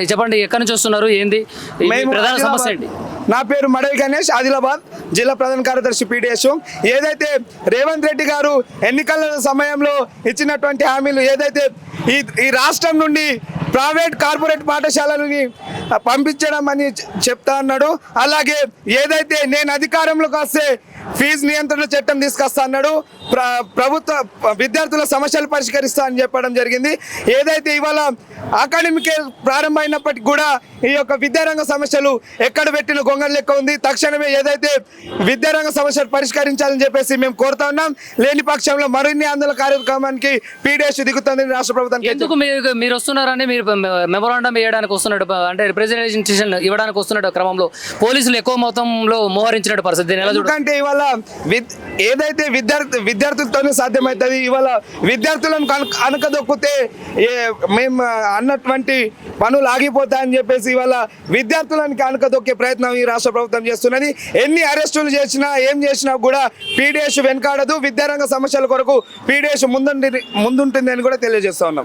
చెప్పండి, ఎక్కడి నుంచి వస్తున్నారు, ఏంది మీ ప్రధాన సమస్య ఏంటి? నా పేరు మడవి గణేష్, ఆదిలాబాద్ జిల్లా ప్రధాన కార్యదర్శి పీడిఎస్. ఏదైతే రేవంత్ రెడ్డి గారు ఎన్నికల సమయంలో ఇచ్చినటువంటి హామీలు, ఏదైతే ఈ రాష్ట్రం నుండి ప్రైవేట్ కార్పొరేట్ పాఠశాలలని పంపించడం అని చెప్తా అన్నాడు. అలాగే ఏదైతే నేను అధికారంలోకి వస్తే ఫీజు నియంత్రణ చట్టం తీసుకొస్తా అన్నాడు. ప్రభుత్వ విద్యార్థుల సమస్యలు పరిష్కరిస్తా అని చెప్పడం జరిగింది. ఏదైతే ఇవాళ అకాడమిక్ ప్రారంభమైనప్పటికీ కూడా ఈ యొక్క విద్యారంగ సమస్యలు ఎక్కడ పెట్టిన గొంగళి లెక్క ఉంది. తక్షణమే ఏదైతే విద్యారంగ సమస్యలు పరిష్కరించాలని చెప్పేసి మేము కోరుతా ఉన్నాం. లేని పక్షంలో మరిన్ని ఆందోళన కార్యక్రమానికి పీడిఎస్ దిగుతుంది రాష్ట్ర ప్రభుత్వానికి. ఎందుకు మీరు వస్తున్నారని, మీరు మెమోరాండం వేయడానికి వస్తున్నట్టు, అంటే రిప్రజెంటేషన్ ఇవ్వడానికి వస్తున్నట్టు క్రమంలో పోలీసులు ఎక్కువ మొత్తంలో మోహరించినట్టు పరిస్థితి. ఎందుకంటే ఇవాళ ఏదైతే విద్యార్థులతోనే సాధ్యమవుతుంది. ఇవాళ విద్యార్థులను అనకదొక్కితే మేము అన్నటువంటి పనులు ఆగిపోతాయని చెప్పేసి ఇవాళ విద్యార్థులను అనకదొక్కే ప్రయత్నం ఈ రాష్ట్ర ప్రభుత్వం చేస్తున్నది. ఎన్ని అరెస్టులు చేసినా ఏం చేసినా కూడా పీడిఎస్ వెనకాడదు. విద్యారంగ సమస్యల కొరకు పీడిఎస్ ముందుంటుంది అని కూడా తెలియజేస్తా ఉన్నాం.